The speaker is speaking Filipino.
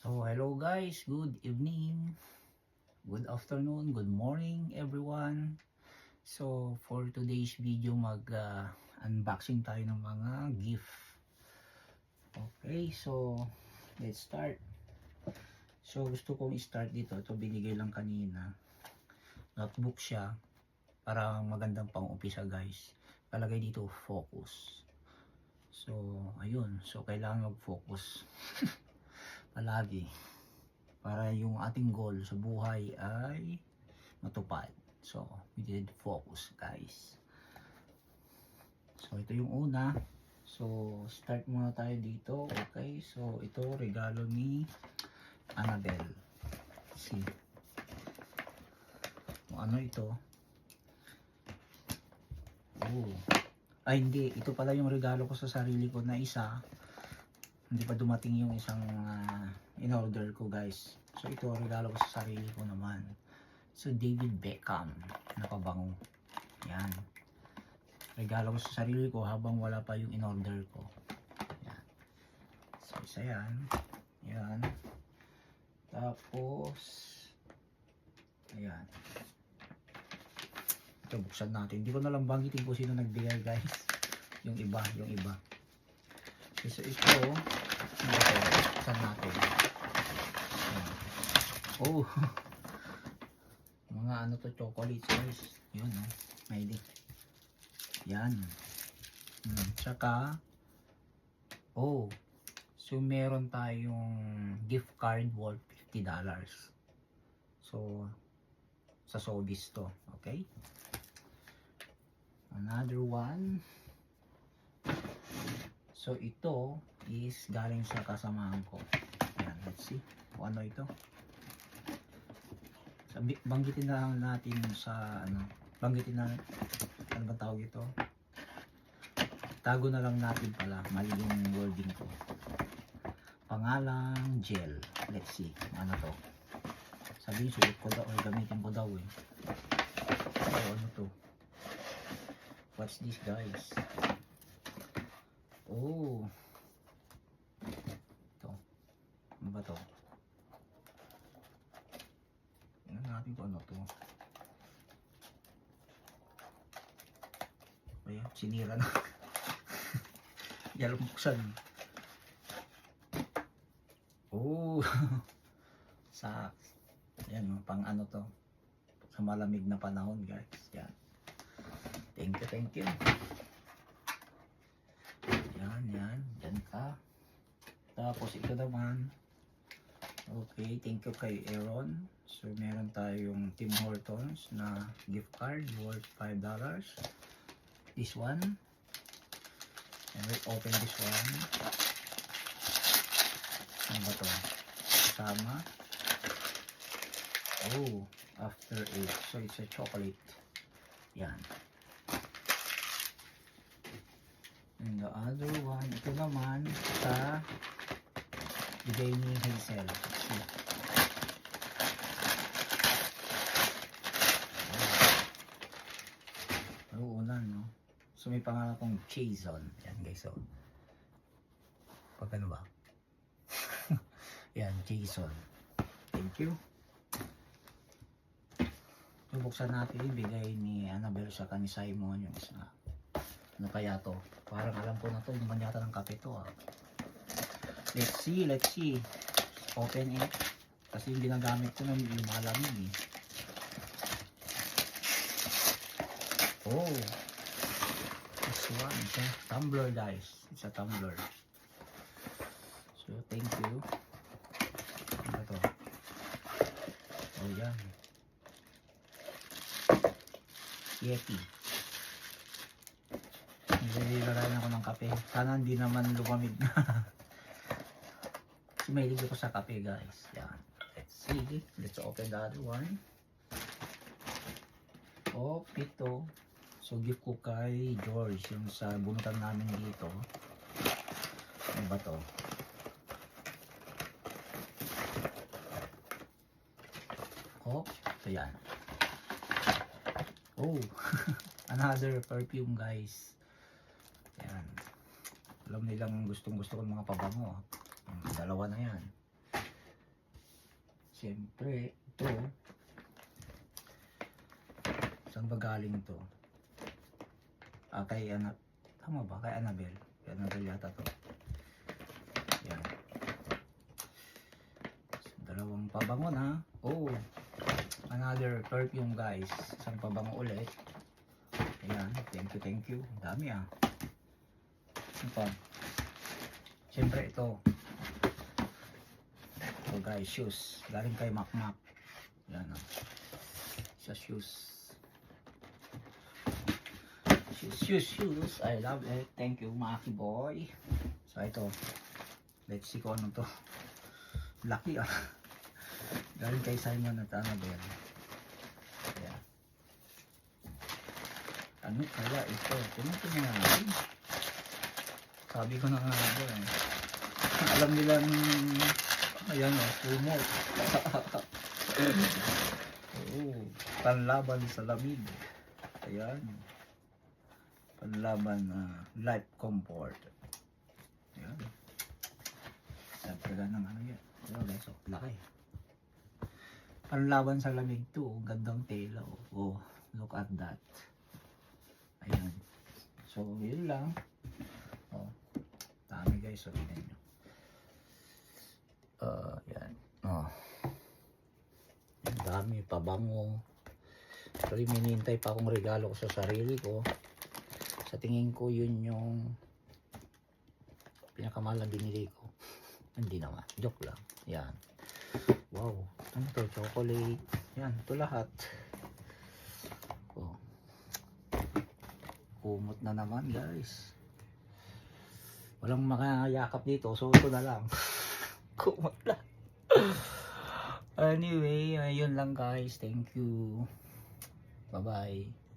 So hello guys, good evening, good afternoon, good morning everyone. So for today's video unboxing tayo ng mga gift. Okay, so let's start. So gusto kong i-start dito, ito binigay lang kanina. Notebook siya para magandang pang-umpisa guys. Palagay dito focus. So ayun, so kailangan mag-focus palagi para yung ating goal sa buhay ay matupad. So we did focus guys. So ito yung una. So start muna tayo dito. Okay, so ito regalo ni Annabelle. See kung ano ito. Oh, ay hindi, ito pala yung regalo ko sa sarili ko na isa. Hindi pa dumating yung isang in-order ko guys. So ito regalo ko sa sarili ko naman. So David Beckham na pabango. Yan. Regalo ko sa sarili ko habang wala pa yung in-order ko. Yan. So isa yan. Yan. Tapos ayan. Ito buksan natin. Hindi ko na lang banggitin kung sino nagbigay guys. Yung iba. So ito buksan natin. Ayan. Oh. Mga ano to, chocolates guys. Yun oh. May di. Yan. Tsaka oh. So meron tayong gift card worth $50. So sa Sobeys to. Okay? Another one. So ito is galing sa kasamahan ko. Ayan, let's see kung ano ito. Banggitin na lang natin sa banggitin na, ano ba tawag ito? Tago na lang natin pala, mali yung wording ko. Pangalang gel. Let's see ano to. Sabihin suot ko daw, or gamitin ko daw eh. So ano to? What's this guys? Oh. Ito. Ano ba to? Tingnan natin kung ano to. Ayan, sinira na. Yan buksan. Oh. Saks. Yan, pang ano to. Sa malamig na panahon guys. Yan. Thank you. Yan. Yan ka. Tapos ito naman. Okay, thank you kay Aaron. So meron tayong Tim Hortons na gift card worth $5. This one. And we'll open this one. Ano ba to? Kasama. Oh, after 8. So it's a chocolate. Yan. And the other one, ito naman sa bigay ni Hazel. Oo na, no? So may pangalan kong Jason. Yan guys, so pag ano ba? Yan, Jason. Thank you. So buksan natin yung bigay ni Annabelle sa ni Simon. Yung isa, ano kaya to? Parang alam ko na to, yung man yata ng kape to ah. Let's see. Open it. Kasi yung ginagamit ko na lumalamig eh. Oh. This one. It's a tumbler guys. It's a tumbler. So thank you. Ano to? Oh yan. Yeti. Nililarayan ako ng kape. Sana hindi naman lumamig na. Kasi mahilig ako sa kape guys. Yan. Let's see. Let's open the other one. Oh, ito. So gift ko kay George. Yung sa bunutan namin dito. Ano ba to? Oh, ito yan. Oh, another perfume guys. Yan. Alam nilang gustong gusto ko ng mga pabango. Dalawa na yan. Siyempre, ito. Saan ba galing to? Kay tama ba? Kay Annabelle. Kay Annabelle yata to. Yan. Dalawang pabango na. Oh, another perfume guys. Isang pabango ulit. Ayan, thank you. Dami ah. Ano pa? Siyempre ito. Ito guys, shoes. Galing kay Macmac. Yan ah. Sa shoes. Shoes. I love it. Thank you, Maki boy. So ito. Let's see kung ano to. Lucky ah. Galing kay Simon at Annabelle. Ayan. Ano kaya ito? Tinitingnan natin. Sabi ko na nga ba eh. Alam nila ayan o, sumot. Oo, panlaban sa lamig. Ayan. Panlaban life comfort. Ayan. Sabi ng ano yan. Ayan guys, laki. Panlaban sa lamig to. Gandang tela. Oh, look at that. Ayan. So, yun lang. Oh, dami guys. So, tignan nyo. Yan. Oh. Ang dami. Pabango. Pero minintay pa akong regalo ko sa sarili ko. Sa tingin ko yun yung pinakamahal na binili ko. Hindi naman. Joke lang. Yan. Wow. Ano to? Chocolate. Yan. Ito lahat. Oh. Kumot na naman guys. Walang makayakap dito. So ito na lang. Kumot lang. Anyway, ayun lang guys. Thank you. Bye bye.